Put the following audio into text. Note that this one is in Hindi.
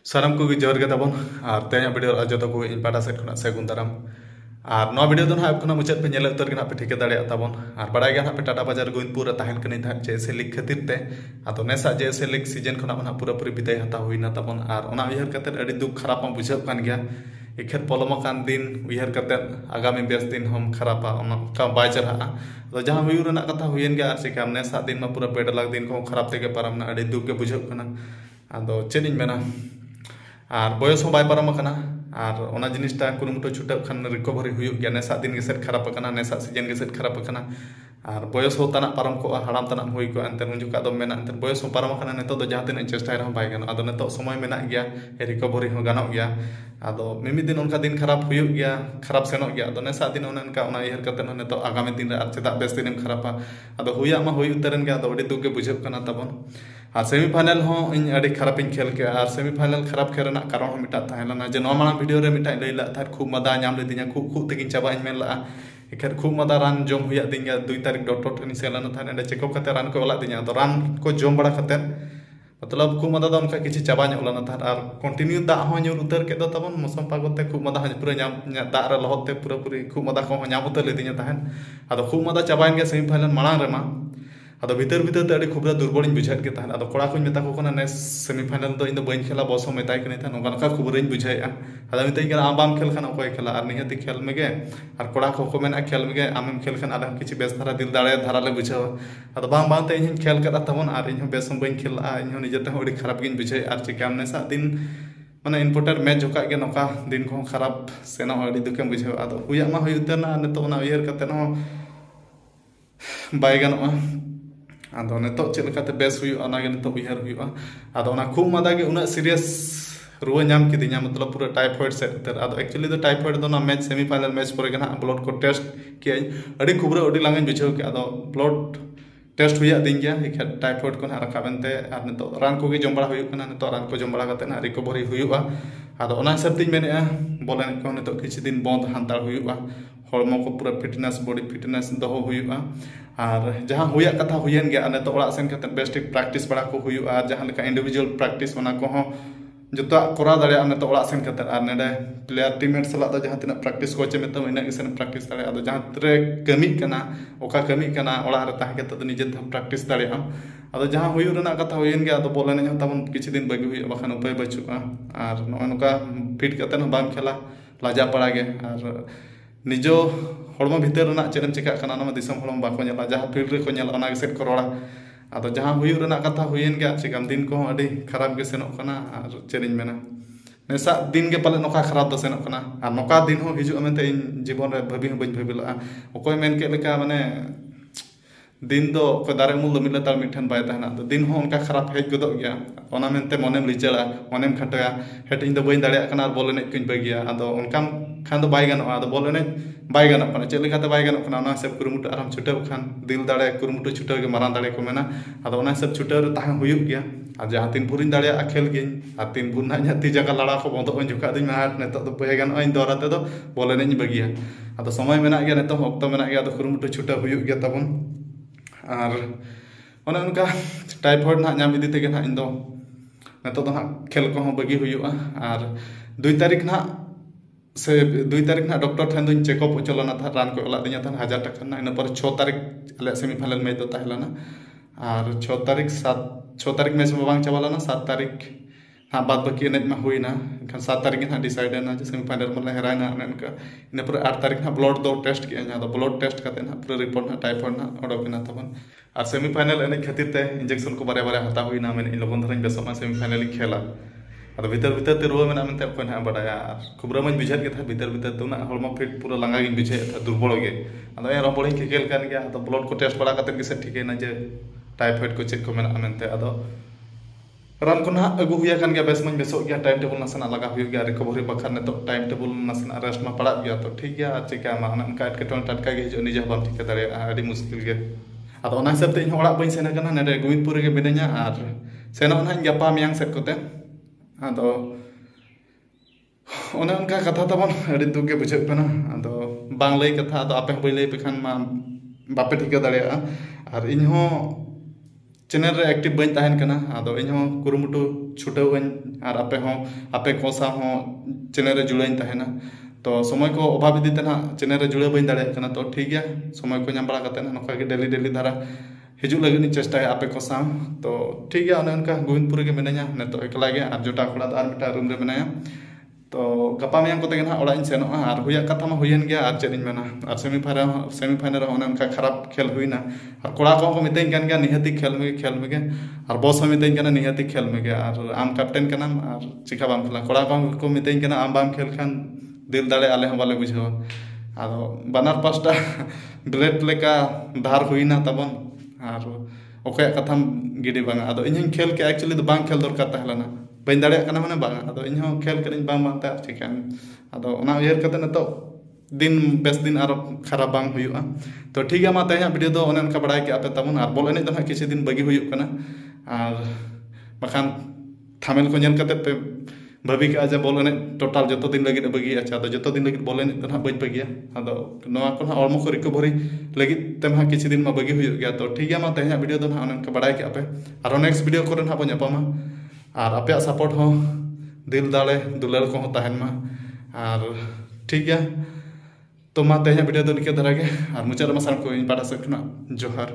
सानम को जोर के तबन और तेज वीडियो जो को इन पाटा सेट खुना सेगुन दाराम और नवा वीडियो दो ना मुचाद पे नेल उतर के पे ठिके दाड़े तबन और बड़ा गया पे टाटा बाजार गोविंदपुर तहन कनी था जैसे लिख खातिर ते आतो नेसा जैसे लिख सीजन खुना बना पूरा पूरी विदाय हता हुईना तबन और ओना उयहर कते अड़ी दुख खराब मा बुझाव कान गया इखर पलमा कान दिन उयहर कते आगामी 20 दिन हम खराबा ओना का बाय चरहा तो जहां हुई रना कथा हुईन गया सिकाम नेसा दिन मा पूरा पेड़ लाग दिन को खराब तेगे पारमना अड़ी दुख के बुझाव काना आदो चेनिन मेना और बयस हो बाय पारम और ओना जिनिसटा कुरुमुटो छुटा खान रिकवरी हुई गया नेसा दिन गेसेट खराब नेसा सीजन गेसेट खराब और बयस हो तना पारम को हड़ाम तना हुई को अंतर उनजुका दो मेना अंतर बयस हो पारम नितो दो जहां तीन चेष्टा रहा बाय गानो आदो नितो समय मेना गया रिकवरी हो गानो गया आदो मिमि दिन उनका दिन खराब हुई गया खराब सेनो गया आदो नेसा दिन उनका उना इहर कते नितो आगामी दिन रे चेदा बेस दिन खराबा आदो हुया मा हुई उतरन गया आदो अडी दुख के बुझाव कना तबन और सेमीफाइनल हो इन अड़ी खराब इन खेल के और सेमीफाइनल खराब खेलना कारण हो मिटा ताहेलना जे नोमा वीडियो रे मिटा लैला था खूब मदा नाम लेदिया खूब खूब तकिन चाबा इन मेला एखर खूब मदा रान जम हुया दिया 2 तारीख डॉक्टर ठनी सेलाना था ने चेकअप करते रान को ओला दिया तो रान को जम बड़ा करते मतलब खूब मदा उनका किसी चाबा नोलाना था और कंटिन्यू दा हो न्यूर उतर के दो तबन मौसम पागोते खूब मदा पूरा नाम दा रे लहते पूरा पूरी खूब मदा को नाम उतर लेदिया था आदो खूब मदा चाबा इन सेमीफाइनल मांग रे मा आदो भीतर भीतर ते अड़ी खुबरा दुर्बल बुझात के तहन आदो कोड़ा को मेता को कना ने सेमीफाइनल दो इन दो बइन खेला बॉस मेताय कने था नोका नोका खुबरइन बुझाया आदो मितई के आम बाम खेल खान ओकोय खेला और निहति खेल मेगे और कोड़ा को मेना खेल मेगे आमेम खेल खान आदा किछि बेस धारा दिल दाड़े धारा ले बुझाव आदो बाम बाम ते इन खेल कदा तमन और इन बेस बइन खेला इन निजेते हो अड़ी खराब गिन बुझाय और चिकाम ने सा दिन माने इम्पोर्टेंट मैच जोका के नोका दिन को खराब सेना अड़ी दुखे बुझाव आदो हुया मा हुय उतरना ने तो ना उयहर कते no बाय गानो आदो नेतो चेलकाते बेस हुई ओनागे नेतो उयहर हुआ आदो ओना खूब मदागे उना सीरियस रुआ नाम किदिया मतलब पूरा टाइफॉइड से उतर आदो एक्चुअली तो टाइफॉइड दो ना मैच सेमीफाइनल मैच पर गना ब्लड को टेस्ट किया अड़ी खुबरा अड़ी लांगन बुझाव के आदो ब्लड टेस्ट हुआ दिन गया इखे टाइफॉइड को रखाबनते और नेतो रान को जम बड़ा हुई कना नेतो रान को जम बड़ा करते ना रिकवरी हुआ आदो ओना हिसाब दिन मेने बोले को नेतो किछि दिन बंद हांतार हुआ हड़मो को पूरा फिटनेस बॉडी फिटनेस दो हुआ और जहां हुआ कथा हुयन गया नेतो ओड़ा सेन कते बेस्टिक प्रैक्टिस बड़ा को हुआ जहां लेका इंडिविजुअल प्रैक्टिस ओना को जतो करा दाड़े नेतो ओड़ा सेन कते और नेडे प्लेयर टीममेट सला दो जहां तना प्रैक्टिस कोच मेतो इना गिसन प्रैक्टिस दाड़े आदो जहां तरे कमी कना ओका कमी कना ओड़ा रे ताहे कते निजे प्रैक्टिस दाड़े आदो जहां हुयु रना कथा हुयन गया आदो बोले ने तबन किछि दिन बगी हुई बखान उपाय बचुआ और नोका फिट कते न बाम खेला लाजा पड़ा गे और निजो हड़मो भीतर रना चेरम चिका कना ना दिसम हड़म बाको नेला जहां फील्ड रे को नेला ओना गेसेट को रोड़ा आदो जहां हुयु रना कथा हुयन गया चिकाम दिन को अड़ी खराब गे सेनो कना और चेरिन मेना नेसा दिन के पाले नोका खराब दो सेनो कना और नोका दिन हो हिजु अमेते इन जीवन रे भाबी हो बइन भाबिला ओकोय मेन के लेका माने दिन दो को दारे मूल मिले तार मिठन बाय तहना तो दिन हो उनका खराब हेज गदो गया ओना मेनते मनेम लिचला मनेम खटया हेटिंग दो बइन दाड़िया कना बोल एने किन बगिया आदो उनकाम खान दो बाय गानो आदो बोल एने बाय गानो कना चेले खाते बाय गानो कना ओना सब कुरुमुटु आराम छुटेव खान दिल दाड़े कुरुमुटु छुटेव के मारान दाड़े को मेना आदो ओना सब छुटेव ताहा हुयुग गया और जहां तीन भुरिन दाड़िया खेल गिन और तीन भुर ना ती जगह लड़ा को बंदो जुका दिन हाट नेतो दो बाय गानो इन दोराते दो बोल एने बगिया आदो समय मेना गया नेतो वक्त मेना गया आदो कुरुमुटु छुटेव हुयुग गया तबन और ओने उनका टाइफॉइड ना नाम इदी तेगे ना इन दो नेतो दो ना खेल को बगी हुयुआ और 2 तारीख ना से 2 तारीख ना डॉक्टर ठन दुन चेकअप चलना था रान को ओला दिया था 1000 टका ना इन पर 6 तारीख अले सेमीफाइनल मैच दो ताहेलाना और 6 तारीख मैच में बांग चावलाना 7 तारीख हाँ बाद बाकी एनेज में हुई ना 7 तारीख ना डिसाइड ना सेमीफाइनल में हेरायना उनका इन पर 8 तारीख ना ब्लड दो टेस्ट किया तो ब्लड टेस्ट करते ना पूरा रिपोर्ट ना टाइफॉइड ना ओडोकना तबन और सेमीफाइनल एनेज खातिर ते इंजेक्शन को बारे बारे हता हुई ना मैंने इन लोगन धरन बेसमा सेमीफाइनल खेला आदो भीतर भीतर ते रुआ मेना मेनते कोन हा बडाया खुबरा मन बुझात के था भीतर भीतर तो ना हड़मो फिट पूरा लंगा गिन बुझे था दुर्बल गे आदो ए रबड़ी के खेल कान गया तो ब्लड को टेस्ट बड़ा करते के से ठीक है ना जे टाइफॉइड को चेक को मेना मेनते आदो रान को ना अगु हुआ कान गया बेस मन बेसो गया टाइम टेबल नसना लगा हुई गया रिकवरी बखर ने तो टाइम टेबल नसना रेस्ट में पड़ा गया तो ठीक गया चिका मा उनका एटकेटोन टटका गे हिजो निजे बाम ठीक दाड़े आडी मुश्किल गे आदो ओना हिसाब ते इन ओड़ा बइन सेना कना नेडे गोविंदपुर गे बिनेया और सेनो ना गपा मियांग सेट कोते आदो ओने उनका कथा तबन अड़ी दुख के बुझे कना आदो बांग लई कथा आदो आपे बइ लई पेखान मा बापे ठीक दाड़े और इन हो चैनल रे एक्टिव बन तहन कना आदो इन हो कुरुमुटु छुटावन और आपे को सा हो चैनल रे जुड़ाइन तहना तो समय को अभाव इदी तना चैनल रे जुड़ा बन दाड़े कना तो ठीक गया समय को नाम बड़ा कते नोका के डेली धारा हिजू लगे चेष्टा आपे को सा तो ठीक गया उनका गोविंदपुर के मिनाया नितो एकला गे और जोटा कड़ा और मिटा रूम रे मिनाया तो गपा मेयां को तेना ओड़ा सेनो और हुआ कथा मा हुयन गया और चेन मेना और सेमीफाइनल उनका खराब खेल हुईना और कोड़ा को मितें कान गया निहती खेल में और बॉस हो मितें कान निहती खेल में और आम कैप्टन कनाम और चिका बाम खेला कोड़ा को मितें कान आम बाम खेल खान दिल दाड़े आले हम बाले बुझावा आदो बानार पास्टा ब्रेड लेका धार हुईना तबन और ओके कथाम गिडी बांगा आदो इन खेल के एक्चुअली तो बांग खेल दरकार तहलना बन दाड़े कना माने बांगा आदो इन खेल करिन बांग बांगता चिकान आदो ओना उयर कते नतो दिन बेस दिन और खराब बांग हुयुआ तो ठीक है मा तेहा वीडियो दो ओने उनका बड़ाई के आपे तबन और बॉल एने दो किसी दिन बगी हुयुक कना और बखान थामेल को नेल कते पे भाभी के आजा बॉल एने टोटल जतो दिन लगी बगी अच्छा तो जतो दिन लगी बॉल एने तो बज बगिया आदो नोआ को ऑलमो को रिकवरी लगी तेमा किसी दिन मा बगी हुयुक गया तो ठीक है मा तेहा वीडियो दो ओने उनका बड़ाई के आपे और नेक्स्ट वीडियो को रन हाबो न्यापामा और आपे सपोर्ट हो दिल दाड़े दुलार को तहन मा और ठीक है तो मा तेहा वीडियो दो निके धरा गे और मुचाद मा साम को इन पाटा से जोहार।